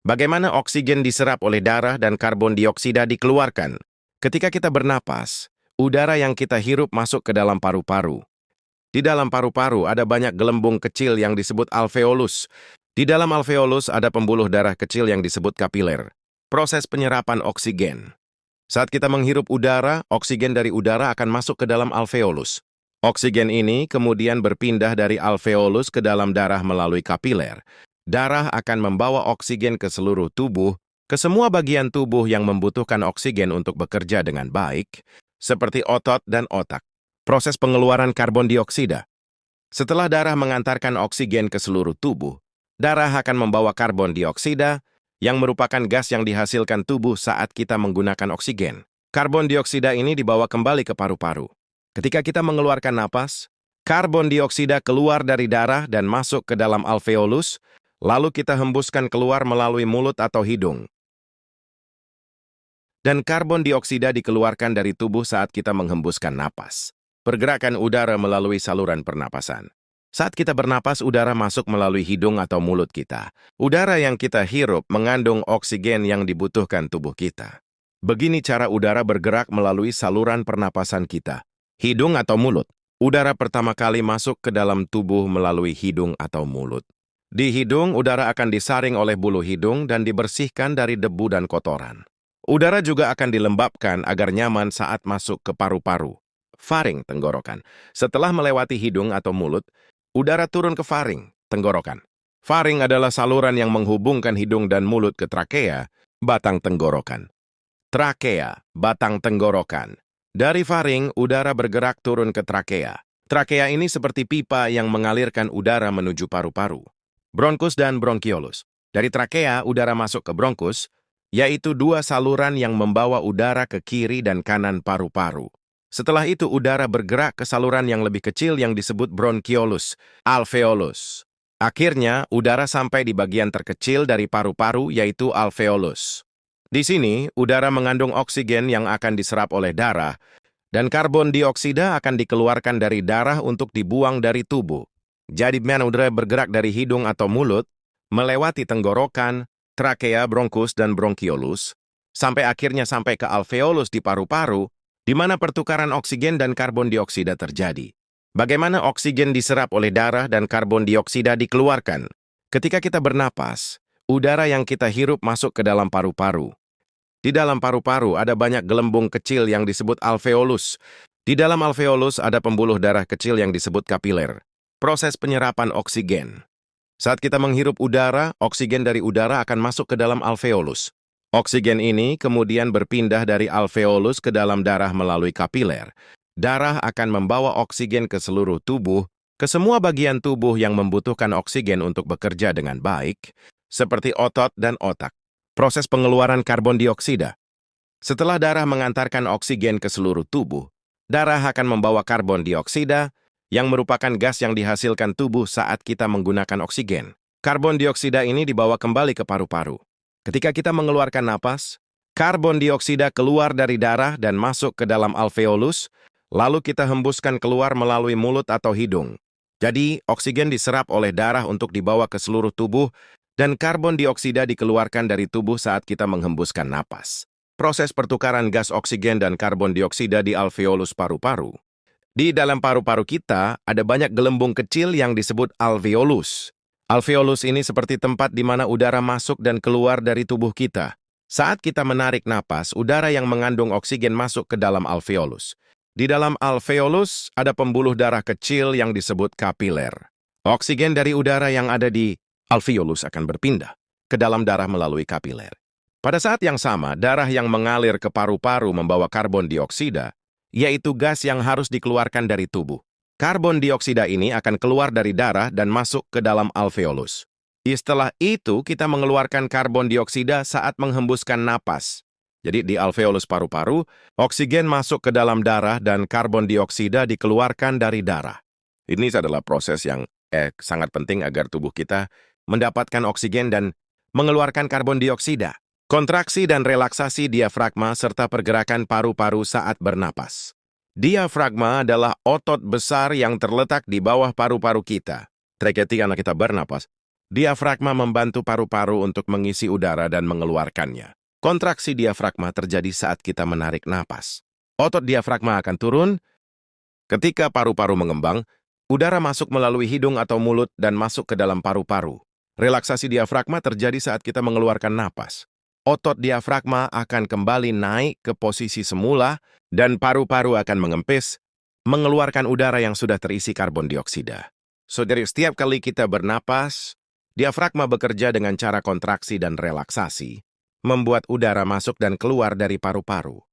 Bagaimana oksigen diserap oleh darah dan karbon dioksida dikeluarkan? Ketika kita bernapas, udara yang kita hirup masuk ke dalam paru-paru. Di dalam paru-paru ada banyak gelembung kecil yang disebut alveolus. Di dalam alveolus ada pembuluh darah kecil yang disebut kapiler. Proses penyerapan oksigen. Saat kita menghirup udara, oksigen dari udara akan masuk ke dalam alveolus. Oksigen ini kemudian berpindah dari alveolus ke dalam darah melalui kapiler. Darah akan membawa oksigen ke seluruh tubuh, ke semua bagian tubuh yang membutuhkan oksigen untuk bekerja dengan baik, seperti otot dan otak. Proses pengeluaran karbon dioksida. Setelah darah mengantarkan oksigen ke seluruh tubuh, darah akan membawa karbon dioksida, yang merupakan gas yang dihasilkan tubuh saat kita menggunakan oksigen. Karbon dioksida ini dibawa kembali ke paru-paru. Ketika kita mengeluarkan napas, karbon dioksida keluar dari darah dan masuk ke dalam alveolus, lalu kita hembuskan keluar melalui mulut atau hidung. Dan karbon dioksida dikeluarkan dari tubuh saat kita menghembuskan napas. Pergerakan udara melalui saluran pernapasan. Saat kita bernapas, udara masuk melalui hidung atau mulut kita. Udara yang kita hirup mengandung oksigen yang dibutuhkan tubuh kita. Begini cara udara bergerak melalui saluran pernapasan kita. Hidung atau mulut. Udara pertama kali masuk ke dalam tubuh melalui hidung atau mulut. Di hidung, udara akan disaring oleh bulu hidung dan dibersihkan dari debu dan kotoran. Udara juga akan dilembabkan agar nyaman saat masuk ke paru-paru. Faring, tenggorokan. Setelah melewati hidung atau mulut, udara turun ke faring, tenggorokan. Faring adalah saluran yang menghubungkan hidung dan mulut ke trakea, batang tenggorokan. Trakea, batang tenggorokan. Dari faring, udara bergerak turun ke trakea. Trakea ini seperti pipa yang mengalirkan udara menuju paru-paru. Bronkus dan bronkiolus. Dari trakea, udara masuk ke bronkus, yaitu dua saluran yang membawa udara ke kiri dan kanan paru-paru. Setelah itu, udara bergerak ke saluran yang lebih kecil yang disebut bronkiolus, alveolus. Akhirnya, udara sampai di bagian terkecil dari paru-paru, yaitu alveolus. Di sini, udara mengandung oksigen yang akan diserap oleh darah, dan karbon dioksida akan dikeluarkan dari darah untuk dibuang dari tubuh. Jadi, udara bergerak dari hidung atau mulut, melewati tenggorokan, trakea, bronkus, dan bronkiolus, sampai akhirnya sampai ke alveolus di paru-paru, di mana pertukaran oksigen dan karbon dioksida terjadi. Bagaimana oksigen diserap oleh darah dan karbon dioksida dikeluarkan? Ketika kita bernapas, udara yang kita hirup masuk ke dalam paru-paru. Di dalam paru-paru ada banyak gelembung kecil yang disebut alveolus. Di dalam alveolus ada pembuluh darah kecil yang disebut kapiler. Proses penyerapan oksigen. Saat kita menghirup udara, oksigen dari udara akan masuk ke dalam alveolus. Oksigen ini kemudian berpindah dari alveolus ke dalam darah melalui kapiler. Darah akan membawa oksigen ke seluruh tubuh, ke semua bagian tubuh yang membutuhkan oksigen untuk bekerja dengan baik, seperti otot dan otak. Proses pengeluaran karbon dioksida. Setelah darah mengantarkan oksigen ke seluruh tubuh, darah akan membawa karbon dioksida, yang merupakan gas yang dihasilkan tubuh saat kita menggunakan oksigen. Karbon dioksida ini dibawa kembali ke paru-paru. Ketika kita mengeluarkan napas, karbon dioksida keluar dari darah dan masuk ke dalam alveolus, lalu kita hembuskan keluar melalui mulut atau hidung. Jadi, oksigen diserap oleh darah untuk dibawa ke seluruh tubuh, dan karbon dioksida dikeluarkan dari tubuh saat kita menghembuskan napas. Proses pertukaran gas oksigen dan karbon dioksida di alveolus paru-paru. Di dalam paru-paru kita, ada banyak gelembung kecil yang disebut alveolus. Alveolus ini seperti tempat di mana udara masuk dan keluar dari tubuh kita. Saat kita menarik napas, udara yang mengandung oksigen masuk ke dalam alveolus. Di dalam alveolus, ada pembuluh darah kecil yang disebut kapiler. Oksigen dari udara yang ada di alveolus akan berpindah ke dalam darah melalui kapiler. Pada saat yang sama, darah yang mengalir ke paru-paru membawa karbon dioksida, yaitu gas yang harus dikeluarkan dari tubuh. Karbon dioksida ini akan keluar dari darah dan masuk ke dalam alveolus. Setelah itu, kita mengeluarkan karbon dioksida saat menghembuskan napas. Jadi di alveolus paru-paru, oksigen masuk ke dalam darah dan karbon dioksida dikeluarkan dari darah. Ini adalah proses yang sangat penting agar tubuh kita mendapatkan oksigen dan mengeluarkan karbon dioksida. Kontraksi dan relaksasi diafragma serta pergerakan paru-paru saat bernapas. Diafragma adalah otot besar yang terletak di bawah paru-paru kita. Ketika kita bernapas, Diafragma membantu paru-paru untuk mengisi udara dan mengeluarkannya. Kontraksi diafragma terjadi saat kita menarik napas. Otot diafragma akan turun ketika paru-paru mengembang, udara masuk melalui hidung atau mulut dan masuk ke dalam paru-paru. Relaksasi diafragma terjadi saat kita mengeluarkan napas. Otot diafragma akan kembali naik ke posisi semula dan paru-paru akan mengempis, mengeluarkan udara yang sudah terisi karbon dioksida. Jadi setiap kali kita bernapas, diafragma bekerja dengan cara kontraksi dan relaksasi, membuat udara masuk dan keluar dari paru-paru.